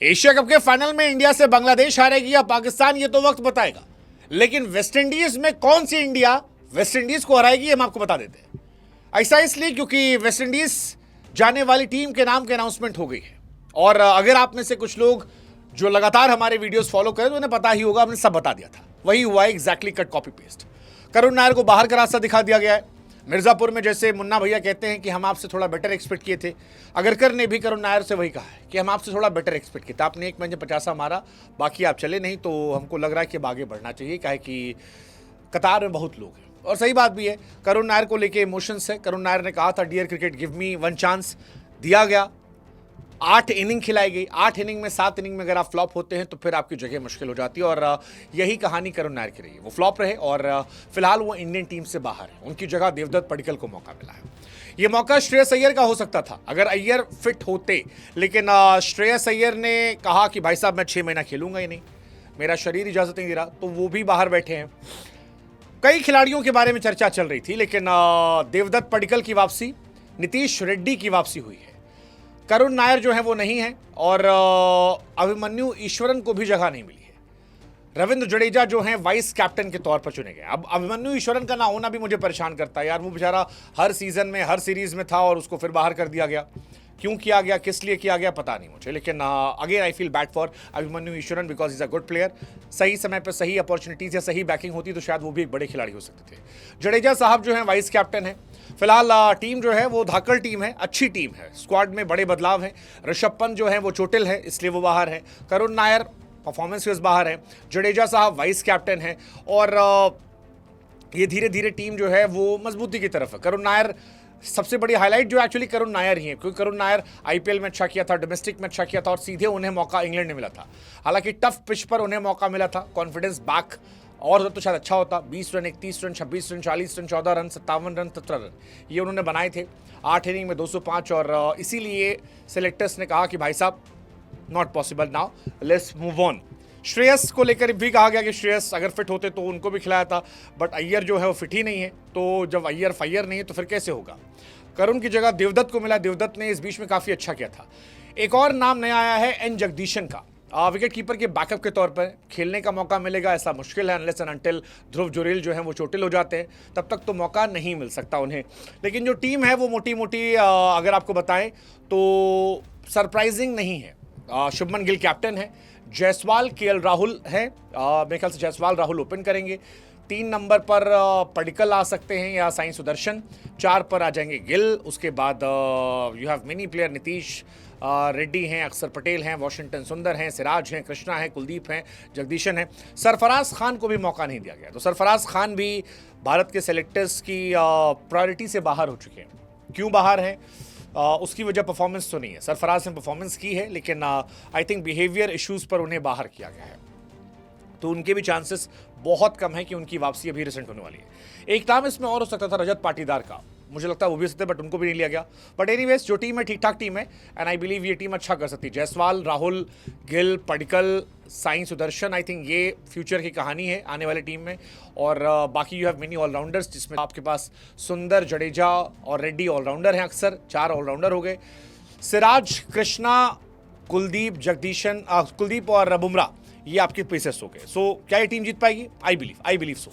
Asia cup के final में India से बांग्लादेश हारेगी या पाकिस्तान, ये तो वक्त बताएगा। लेकिन वेस्टइंडीज में कौन सी इंडिया वेस्टइंडीज को हराएगी, हम आपको बता देते हैं। ऐसा इसलिए क्योंकि वेस्टइंडीज जाने वाली टीम के नाम की अनाउंसमेंट हो गई है। और अगर आप में से कुछ लोग जो लगातार हमारे वीडियोस फॉलो करें तो उन्हें पता ही होगा, हमने सब बता दिया था। वही हुआ है, exactly cut copy paste. Karun Nair को बाहर का रास्ता दिखा दिया गया है। मिर्जापुर में जैसे मुन्ना भैया कहते हैं कि हम आपसे थोड़ा बेटर एक्सपेक्ट किए थे, अगरकर ने भी करुण नायर से वही कहा है कि हम आपसे थोड़ा बेटर एक्सपेक्ट किए थे। आपने एक मैच में 50 मारा, बाकी आप चले नहीं, तो हमको लग रहा है कि अब आगे बढ़ना चाहिए, काहे कि कतार में बहुत लोग हैं। और सही बात भी है, करुण नायर को लेके इमोशंस है। करुण नायर ने कहा था dear cricket give me one chance, दिया गया। 8 इनिंग खिलाई गई। 8 इनिंग में 7 इनिंग में अगर आप फ्लॉप होते हैं तो फिर आपकी जगह मुश्किल हो जाती है। और यही कहानी करुण नायर की रही है। वो फ्लॉप रहे और फिलहाल वो इंडियन टीम से बाहर है। उनकी जगह देवदत्त पडिक्कल को मौका मिला है। ये मौका श्रेयस अय्यर का हो सकता था अगर अय्यर फिट होते, लेकिन श्रेयस अय्यर ने कहा कि भाई साहब मैं 6 महीना खेलूंगा ही नहीं, मेरा शरीर इजाजत नहीं दे रहा, तो वो भी बाहर बैठे हैं। कई खिलाड़ियों के बारे में चर्चा चल रही थी, लेकिन देवदत्त पडिक्कल की वापसी, नीतीश रेड्डी की वापसी हुई है। करुण नायर जो है वो नहीं है और अभिमन्यु ईश्वरन को भी जगह नहीं मिली है। रविंद्र जडेजा जो हैं वाइस कैप्टन के तौर पर चुने गए। अब अभिमन्यु ईश्वरन का ना होना भी मुझे परेशान करता है यार। वो बेचारा हर सीजन में हर सीरीज में था और उसको फिर बाहर कर दिया गया। क्यों किया गया, किस लिए किया गया, पता नहीं मुझे। लेकिन again I feel bad for Abhimanyu Eswaran because is a good player. सही समय पर सही अपॉर्चुनिटीज या सही बैकिंग होती तो शायद वो भी एक बड़े खिलाड़ी हो सकते थे। जडेजा साहब जो हैं वाइस कैप्टन हैं। फिलहाल टीम जो है वो धाकड़ टीम है, अच्छी टीम है। स्क्वाड में बड़े बदलाव हैं। ऋषभ पंत जो है वो चोटिल है, इसलिए वो बाहर है। करुण नायर परफॉर्मेंस के बाहर है। जडेजा साहब वाइस कैप्टन है और ये धीरे धीरे टीम जो है वो मजबूती की तरफ है। करुण नायर सबसे बड़ी हाईलाइट जो एक्चुअली करुण नायर ही है, क्योंकि करुण नायर आईपीएल में अच्छा किया था, डोमेस्टिक में अच्छा किया था और सीधे उन्हें मौका इंग्लैंड में मिला था। हालांकि टफ पिच पर उन्हें मौका मिला था, कॉन्फिडेंस बैक और तो शायद अच्छा होता। 20 run, 31 run, 26 run, 40 run, 14 run, 57 run, 17 run ये उन्होंने बनाए थे 8 इनिंग में 205। और इसीलिए सिलेक्टर्स ने कहा कि भाई साहब not possible now, let's move on. Shreyas को लेकर भी कहा गया कि श्रेयस अगर फिट होते तो उनको भी खिलाया था, बट अय्यर जो है वो फिट ही नहीं है। तो जब अय्यर फायर नहीं है तो फिर कैसे होगा। करुण की जगह देवदत्त को मिला। देवदत्त ने इस बीच में काफ़ी अच्छा किया था। एक और नाम नया आया है एन जगदीशन का। विकेट कीपर के बैकअप के तौर पर खेलने का मौका मिलेगा ऐसा मुश्किल है, अनलेस एंड अनटिल ध्रुव जुरेल जो है वो चोटिल हो जाते हैं, तब तक तो मौका नहीं मिल सकता उन्हें। लेकिन जो टीम है वो मोटी मोटी अगर आपको बताएं तो सरप्राइजिंग नहीं है। शुभमन गिल कैप्टन है, जायसवाल केएल राहुल है। मेरे ख्याल से जायसवाल राहुल ओपन करेंगे। 3 नंबर पर पडिक्कल आ सकते हैं या साई सुदर्शन। 4 पर आ जाएंगे गिल। उसके बाद you have many player, Nitish Reddy हैं, अक्षर पटेल हैं, वॉशिंगटन सुंदर हैं, सिराज हैं, कृष्णा हैं, कुलदीप हैं, जगदीशन हैं। सरफराज खान को भी मौका नहीं दिया गया, तो सरफराज खान भी भारत के सेलेक्टर्स की प्रायोरिटी से बाहर हो चुके हैं। क्यों बाहर हैं उसकी वजह परफॉर्मेंस तो नहीं है। सरफराज ने परफॉर्मेंस की है, लेकिन आई थिंक बिहेवियर इश्यूज पर उन्हें बाहर किया गया है, तो उनके भी चांसेस बहुत कम है कि उनकी वापसी अभी रिसेंट होने वाली है। एक नाम इसमें और हो सकता था रजत पाटीदार का, मुझे लगता है वो भी सकते, बट उनको भी नहीं लिया गया। बट एनीवेज जो टीम है ठीक ठाक टीम है एंड आई बिलीव ये टीम अच्छा कर सकती है। जायसवाल, राहुल, गिल, पडिक्कल, साई सुदर्शन, आई थिंक ये फ्यूचर की कहानी है आने वाली टीम में। और बाकी यू हैव मेनी ऑलराउंडर्स, जिसमें आपके पास सुंदर, जडेजा और रेड्डी ऑलराउंडर हैं। अक्सर 4 ऑलराउंडर हो गए। सिराज, कृष्णा, कुलदीप, जगदीशन, कुलदीप और बुमराह ये आपके पेसर्स हो गए। सो क्या ये टीम जीत पाएगी? I believe so.